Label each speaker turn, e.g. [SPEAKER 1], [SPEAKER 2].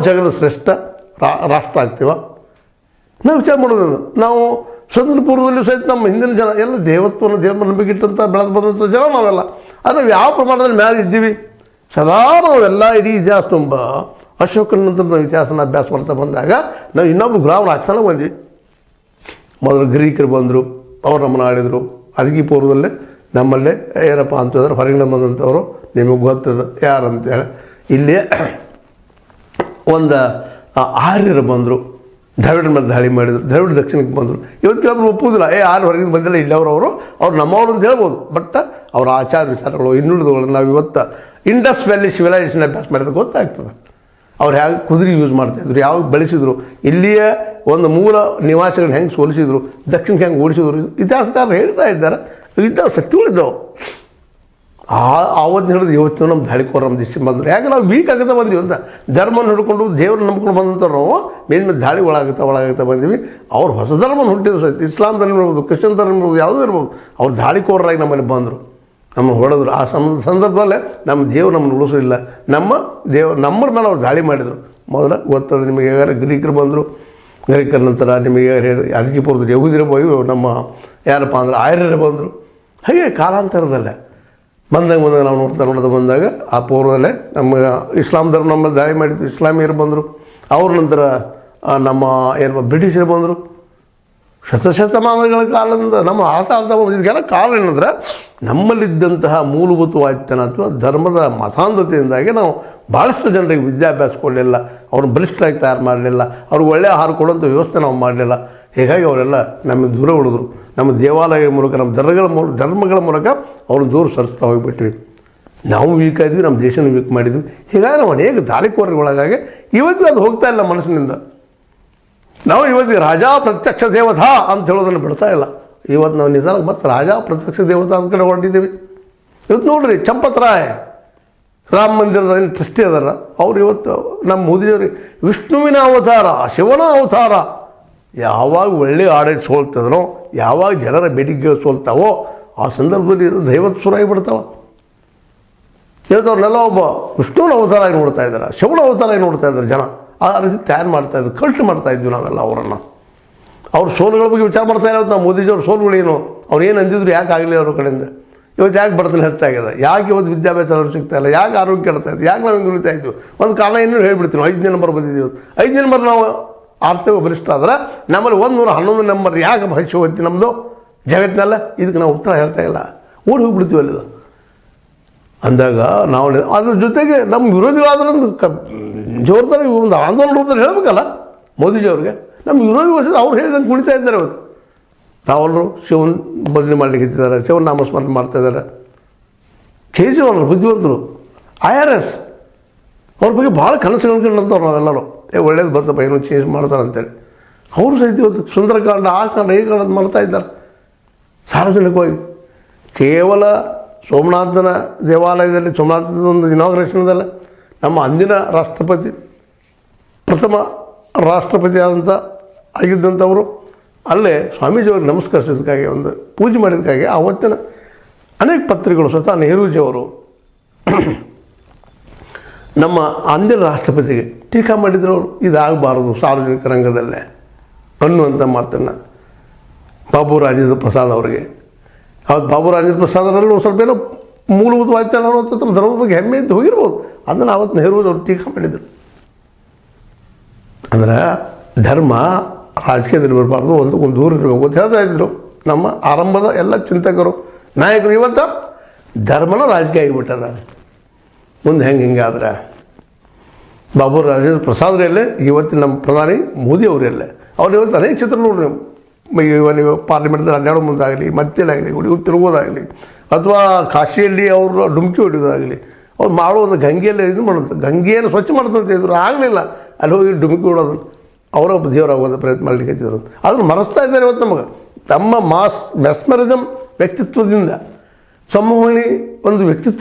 [SPEAKER 1] ಜಗದ ಶ್ರೇಷ್ಠ ರಾಷ್ಟ್ರ ಆಗ್ತೀವ? ನಾವು ವಿಚಾರ ಮಾಡೋದು. ನಾವು ಸ್ವತಂತ್ರ ಪೂರ್ವದಲ್ಲೂ ಸಹಿತ ನಮ್ಮ ಹಿಂದಿನ ಜನ ಎಲ್ಲ ದೇವತ್ವನ ದೇವ ನಂಬಿಕೆ ಇಟ್ಟಂಥ ಬೆಳೆದು ಬಂದಂಥ ಜನ ನಾವೆಲ್ಲ. ಆದರೆ ನಾವು ಯಾವ ಪ್ರಮಾಣದಲ್ಲಿ ಮ್ಯಾಲೆ ಇದ್ದೀವಿ? ಸದಾ ನಾವೆಲ್ಲ ಇಡೀ ಇತಿಹಾಸ ತುಂಬ ಅಶೋಕನ ನಂತರ ನಾವು ಇತಿಹಾಸನ ಅಭ್ಯಾಸ ಮಾಡ್ತಾ ಬಂದಾಗ ನಾವು ಇನ್ನೊಬ್ರು ಗುಲಾಮರು ಆಗ್ತಾನೆ ಬಂದ್ವಿ. ಮೊದಲು ಗ್ರೀಕರು ಬಂದರು, ಅವ್ರು ನಮ್ಮನ್ನು ಆಳಿದರು. ಅದಕ್ಕೆ ಪೂರ್ವದಲ್ಲೇ ನಮ್ಮಲ್ಲೇ ಏನಪ್ಪ ಅಂತಂದ್ರೆ ಹೊರಗಿನ ಬಂದಂಥವರು ನಿಮಗೆ ಗೊತ್ತದ ಯಾರಂತೇಳಿ. ಇಲ್ಲಿ ಒಂದು ಆರ್ಯರು ಬಂದರು, ದ್ರಾವಿಡರ ಮೇಲೆ ದಾಳಿ ಮಾಡಿದರು, ದ್ರಾವಿಡ ದಕ್ಷಿಣಕ್ಕೆ ಬಂದರು. ಇವತ್ತು ಕೆಲವರು ಒಪ್ಪುವುದಿಲ್ಲ, ಆರು ಹೊರಗಿಂದ ಬಂದಿಲ್ಲ ಇಲ್ಲವರು ಅವ್ರು ನಮ್ಮವರು ಅಂತ ಹೇಳ್ಬೋದು. ಬಟ್ ಅವರ ಆಚಾರ ವಿಚಾರಗಳು ಇನ್ನುಳಿದವುಗಳು ನಾವು ಇವತ್ತು ಇಂಡಸ್ ವ್ಯಾಲಿ ಸಿವಿಲೈಸೇಷನ್ ಅಭ್ಯಾಸ ಮಾಡಿದ್ರೆ ಗೊತ್ತಾಗ್ತದೆ. ಅವ್ರು ಹೇಗೆ ಕುದುರೆ ಯೂಸ್ ಮಾಡ್ತಾಯಿದ್ರು, ಯಾವಾಗ ಬೆಳೆಸಿದ್ರು, ಇಲ್ಲಿಯ ಒಂದು ಮೂಲ ನಿವಾಸಿಗಳನ್ನ ಹೆಂಗೆ ಸೋಲಿಸಿದ್ರು, ದಕ್ಷಿಣಕ್ಕೆ ಹೆಂಗೆ ಓಡಿಸಿದ್ರು, ಇತಿಹಾಸಕಾರರು ಹೇಳ್ತಾ ಇದ್ದಾರೆ. ಇದ್ದಾವೆ, ಸತ್ಯಗಳಿದ್ದಾವೆ. ಆವತ್ತು ಹಿಡಿದು ಇವತ್ತು ನಮ್ಮ ದಾಳಿಕೋರ ನಮ್ಮ ದಿಶ ಬಂದರು. ಯಾಕೆ ನಾವು ವೀಕ್ ಆಗುತ್ತಾ ಬಂದೀವಿ ಅಂತ ಧರ್ಮನ ಹಿಡ್ಕೊಂಡು ದೇವ್ರನ್ನ ನಂಬ್ಕೊಂಡು ಬಂದಂಥವ್ರು ನಾವು ಮೇಲೆ ದಾಳಿ ಒಳಗಾಗ್ತಾ ಬಂದೀವಿ. ಅವ್ರು ಹೊಸ ಧರ್ಮನ ಹುಟ್ಟಿದ್ರು ಸಹಿತ, ಇಸ್ಲಾಂ ಧರ್ಮ ಇರ್ಬೋದು, ಕ್ರಿಶ್ಚಿಯನ್ ಧರ್ಮ ಇರ್ಬೋದು, ಯಾವುದೂ ಇರ್ಬೋದು. ಅವ್ರು ದಾಳಿಕೋರರಾಗಿ ನಮ್ಮಲ್ಲಿ ಬಂದರು, ನಮ್ಮನ್ನು ಹೊಡೆದ್ರು. ಆ ಸಂದರ್ಭದಲ್ಲೇ ನಮ್ಮ ದೇವ್ರು ನಮ್ಮನ್ನು ಉಳಿಸಲಿಲ್ಲ. ನಮ್ಮರ ಮೇಲೆ ಅವ್ರು ದಾಳಿ ಮಾಡಿದರು. ಮೊದಲ ಗೊತ್ತದ ನಿಮಗೆ, ಯಾರು ಗ್ರೀಕರು ಬಂದರು, ಗ್ರೀಕರ ನಂತರ ನಿಮಗೆ ಅದಕ್ಕೆ ಪೂರ್ವದ ಯಹೂದಿರ ಹೋಗಿ ನಮ್ಮ ಯಾರಪ್ಪ ಅಂದ್ರೆ ಆರ್ಯರು ಬಂದರು. ಹಾಗೆ ಕಾಲಾಂತರದಲ್ಲೇ ಬಂದಾಗ ನಾವು ನೋಡ್ತಾ ಬಂದಾಗ ಆ ಪೂರ್ವದಲ್ಲೇ ನಮ್ಮ ಇಸ್ಲಾಂ ಧರ್ಮ ನಮ್ಮಲ್ಲಿ ದಾಳಿ ಮಾಡಿದ್ರು, ಇಸ್ಲಾಮಿಯರು ಬಂದರು. ಅವ್ರ ನಂತರ ನಮ್ಮ ಏನು ಬ್ರಿಟಿಷರು ಬಂದರು. ಶತಮಾನಗಳ ಕಾಲದಿಂದ ನಮ್ಮ ಆಳ್ತಾ ಬಂದು ಇದಕ್ಕೆಲ್ಲ ಕಾರಣ ಏನಂದ್ರೆ ನಮ್ಮಲ್ಲಿದ್ದಂತಹ ಮೂಲಭೂತವಾದಿತನ ಅಥವಾ ಧರ್ಮದ ಮತಾಂಧತೆಯಿಂದಾಗಿ ನಾವು ಭಾಳಷ್ಟು ಜನರಿಗೆ ವಿದ್ಯಾಭ್ಯಾಸ ಕೊಡಲಿಲ್ಲ, ಅವ್ರನ್ನ ಬಲಿಷ್ಠರಾಗಿ ತಯಾರು ಮಾಡಲಿಲ್ಲ, ಅವ್ರಿಗೆ ಒಳ್ಳೆಯ ಆಹಾರ ಕೊಡುವಂಥ ವ್ಯವಸ್ಥೆ ನಾವು ಮಾಡಲಿಲ್ಲ. ಹೀಗಾಗಿ ಅವರೆಲ್ಲ ನಮಗೆ ದೂರ ಉಳಿದ್ರು. ನಮ್ಮ ದೇವಾಲಯಗಳ ಮೂಲಕ, ನಮ್ಮ ಧರ್ಮಗಳ ಮೂಲಕ ಅವ್ರನ್ನ ದೂರ ಸರಿಸ್ತಾ ಹೋಗಿಬಿಟ್ವಿ. ನಾವು ವೀಕ್ ಆದ್ವಿ, ನಮ್ಮ ದೇಶನ ವೀಕ್ ಮಾಡಿದ್ವಿ. ಹೀಗಾಗಿ ನಾವು ಅನೇಕ ದಾಳಿಕೋರರಿಗೆ ಒಳಗಾಗಿ ಇವತ್ತಿಗೂ ಅದು ಹೋಗ್ತಾ ಇಲ್ಲ ಮನಸ್ಸಿನಿಂದ. ನಾವು ಇವತ್ತಿಗೆ ರಾಜಾ ಪ್ರತ್ಯಕ್ಷ ದೇವತಾ ಅಂತ ಹೇಳೋದನ್ನು ಬಿಡ್ತಾ ಇಲ್ಲ. ಇವತ್ತು ನಾವು ನಿಧಾನಕ್ಕೆ ಮತ್ತೆ ರಾಜಾ ಪ್ರತ್ಯಕ್ಷ ದೇವತಾ ಅಂತ ಕಡೆ ಹೊರಟಿದ್ದೀವಿ. ಇವತ್ತು ನೋಡ್ರಿ, ಚಂಪತರಾಯ ರಾಮ ಮಂದಿರದ ಟ್ರಸ್ಟಿ ಅದಾರ, ಅವ್ರು ಇವತ್ತು ನಮ್ಮ ಮೋದಿಯವ್ರಿಗೆ ವಿಷ್ಣುವಿನ ಅವತಾರ, ಶಿವನ ಅವತಾರ. ಯಾವಾಗ ಒಳ್ಳೆಯ ಆಡಳಿತ ಸೋಲ್ತದನೋ, ಯಾವಾಗ ಜನರ ಬೇಡಿಕೆಗಳು ಸೋಲ್ತಾವೋ ಆ ಸಂದರ್ಭದಲ್ಲಿ ದೈವತ್ ಸುರಾಗಿ ಬಿಡ್ತಾವ. ಇವತ್ತು ಅವ್ರನ್ನೆಲ್ಲ ಒಬ್ಬ ವಿಷ್ಣುವಿನ ಅವತಾರ ಆಗಿ ನೋಡ್ತಾ ಇದ್ದಾರೆ, ಶಿವನ ಅವತಾರ ಆಗಿ ನೋಡ್ತಾ ಇದ್ದಾರೆ ಜನ. ಆ ರೀತಿ ತಯಾರು ಮಾಡ್ತಾಯಿದ್ರು, ಕಲ್ಟ್ ಮಾಡ್ತಾಯಿದ್ವಿ ನಾವೆಲ್ಲ ಅವರನ್ನು. ಅವ್ರ ಸೋಲುಗಳ ಬಗ್ಗೆ ವಿಚಾರ ಮಾಡ್ತಾ ಇಲ್ಲ. ನಾವು ಮೋದಿಜಿಯವ್ರ ಸೋಲುಗಳೇನು, ಅವ್ರು ಏನು ಅಂದಿದ್ರು, ಯಾಕೆ ಆಗಲಿ ಅವ್ರ ಕಡೆಯಿಂದ. ಇವತ್ತು ಯಾಕೆ ಬಡತನ ಹೆಚ್ಚಾಗಿದೆ, ಯಾಕೆ ಇವತ್ತು ವಿದ್ಯಾಭ್ಯಾಸ ಅವ್ರು ಸಿಗ್ತಾ ಇಲ್ಲ, ಯಾಕೆ ಆರೋಗ್ಯ ಕೆಡ್ತಾ ಇತ್ತು, ಯಾಕೆ ನಾವು ಹಿಂಗೆ ಉಳಿತಾ ಇದ್ವಿ. ಒಂದು ಕಾರಣ ಏನು ಹೇಳ್ಬಿಡ್ತೀವಿ. 5ನೇ ನಂಬರ್ ಬಂದಿದ್ದೀವಿ. 5ನೇ ನಂಬರ್ ನಾವು ಆರ್ಥಿಕ ಬಲಿಷ್ಠ ಆದ್ರೆ ನಮ್ಮಲ್ಲಿ 111 ನಂಬರ್ ಯಾಕೆ ಭವಿಷ್ಯ ಹೋಗ್ತಿ ನಮ್ಮದು ಜಗತ್ತಿನಲ್ಲ. ಇದಕ್ಕೆ ನಾವು ಉತ್ತರ ಹೇಳ್ತಾ ಇಲ್ಲ, ಓಡಿ ಹೋಗ್ಬಿಡ್ತೀವಿ ಅಲ್ಲಿದು ಅಂದಾಗ ನಾವು. ಅದ್ರ ಜೊತೆಗೆ ನಮ್ಮ ವಿರೋಧಿಗಳಾದ್ರೂ ಜೋರ್ದಾರಿ ಒಂದು ಆಂದೋಲನ ರೂಪದಲ್ಲಿ ಹೇಳಬೇಕಲ್ಲ ಮೋದಿಜಿಯವ್ರಿಗೆ. ನಮ್ಮ ವಿರೋಧಿ ವರ್ಷದ ಅವ್ರು ಹೇಳಿದಂಗೆ ಕುಣಿತಾ ಇದ್ದಾರೆ. ಇವತ್ತು ರಾಹುಲ್ರು ಶಿವನ್ ಭಜನೆ ಮಾಡಲಿಕ್ಕೆ ಇಟ್ಟಿದ್ದಾರೆ, ಶಿವನ್ ನಾಮಸ್ಮರಣೆ ಮಾಡ್ತಾಯಿದ್ದಾರೆ. ಕೇಜ್ರಿವಾಲ್ ಬುದ್ಧಿವಂತರು, IRS ಅವ್ರ ಬಗ್ಗೆ ಭಾಳ ಕನಸು ಕಂಡಂಥವ್ರು ನಾವೆಲ್ಲರೂ. ಒಳ್ಳೇದು ಬರ್ತಪ್ಪ, ಏನೋ ಚೇಂಜ್ ಮಾಡ್ತಾರೆ ಅಂತೇಳಿ. ಅವರು ಸಹಿತ ಇವತ್ತು ಸುಂದರಕಾಂಡ ಆ ಕಾಂಡ ಈ ಕಾಂಡ ಮಾಡ್ತಾ ಇದ್ದಾರೆ ಸಾರ್ವಜನಿಕವಾಗಿ. ಕೇವಲ ಸೋಮನಾಥನ ದೇವಾಲಯದಲ್ಲಿ, ಸೋಮನಾಥದ ಒಂದು ಇನಾಗ್ರೇಷನ್ದಲ್ಲ ನಮ್ಮ ಅಂದಿನ ರಾಷ್ಟ್ರಪತಿ, ಪ್ರಥಮ ರಾಷ್ಟ್ರಪತಿ ಆಗಿದ್ದಂಥವರು ಅಲ್ಲೇ ಸ್ವಾಮೀಜಿಯವ್ರಿಗೆ ನಮಸ್ಕರಿಸಿದ್ದಕ್ಕಾಗಿ, ಒಂದು ಪೂಜೆ ಮಾಡಿದ್ದಕ್ಕಾಗಿ ಆವತ್ತಿನ ಅನೇಕ ಪತ್ರಿಕೆಗಳು, ಸ್ವತಃ ನೆಹರೂಜಿಯವರು ನಮ್ಮ ಅಂದಿನ ರಾಷ್ಟ್ರಪತಿಗೆ ಟೀಕಾ ಮಾಡಿದ್ರು. ಅವರು ಇದಾಗಬಾರದು ಸಾರ್ವಜನಿಕ ರಂಗದಲ್ಲೇ ಅನ್ನುವಂಥ ಮಾತನ್ನು ಬಾಬು ರಾಜೇಂದ್ರ ಪ್ರಸಾದ್ ಅವರಿಗೆ. ಅವತ್ತು ಬಾಬು ರಾಜೇಂದ್ರ ಪ್ರಸಾದರಲ್ಲೂ ಸ್ವಲ್ಪ ಏನೋ ಮೂಲಭೂತವಾಯ್ತು ಅನ್ನೋಂಥ ತಮ್ಮ ಧರ್ಮದ ಬಗ್ಗೆ ಹೆಮ್ಮೆ ಅಂತ ಹೋಗಿರ್ಬೋದು. ಅದನ್ನು ಅವತ್ತು ನೆಹರೂಜವರು ಟೀಕಾ ಮಾಡಿದರು. ಅಂದ್ರೆ ಧರ್ಮ ರಾಜಕೀಯದಲ್ಲಿ ಬರಬಾರ್ದು, ಒಂದು ದೂರ ಇರಬೇಕು ಅಂತ ಹೇಳ್ತಾ ಇದ್ದರು ನಮ್ಮ ಆರಂಭದ ಎಲ್ಲ ಚಿಂತಕರು, ನಾಯಕರು. ಇವತ್ತು ಧರ್ಮನ ರಾಜಕೀಯ ಆಗಿಬಿಟ್ಟದ. ಮುಂದೆ ಹಿಂಗಾದ್ರೆ ಬಾಬು ರಾಜೇಂದ್ರ ಪ್ರಸಾದ್ರಲ್ಲೇ, ಇವತ್ತಿನ ನಮ್ಮ ಪ್ರಧಾನಿ ಮೋದಿ ಅವರಲ್ಲೇ. ಅವ್ರು ಇವತ್ತು ಅನೇಕ ಚಿತ್ರ ನೋಡ್ರಿ, ನೀವು ಪಾರ್ಲಿಮೆಂಟ್ದಲ್ಲಿ ಅಡ್ಡಾಡೋ ಮುಂದಾಗಲಿ, ಮತ್ತೇಲಾಗಲಿ, ಗುಡಿ ತಿರುಗೋದಾಗಲಿ, ಅಥವಾ ಕಾಶಿಯಲ್ಲಿ ಅವರು ಡುಮ್ಕಿ ಹೊಡಿಯೋದಾಗಲಿ, ಅವ್ರು ಮಾಡೋ ಒಂದು ಗಂಗೆಯಲ್ಲಿ ಇದು ಮಾಡೋದು, ಗಂಗೆಯನ್ನು ಸ್ವಚ್ಛ ಮಾಡ್ತಂತ ಇದ್ರು. ಆಗಲಿಲ್ಲ, ಅಲ್ಲಿ ಹೋಗಿ ಡುಮ್ಕಿ ಹೊಡೋದನ್ನು ಅವರ ದೇವರಾಗೋದು ಪ್ರಯತ್ನ ಮಾಡಲಿಕ್ಕೆ ಹಚ್ಚಿದ್ರು. ಅದನ್ನು ಮರೆಸ್ತಾ ಇದ್ದಾರೆ ಇವತ್ತು ನಮಗೆ. ತಮ್ಮ ಮೆಸ್ಮರಿಸಮ್ ವ್ಯಕ್ತಿತ್ವದಿಂದ ಸಂಮೋಹಿನಿ ಒಂದು ವ್ಯಕ್ತಿತ್ವ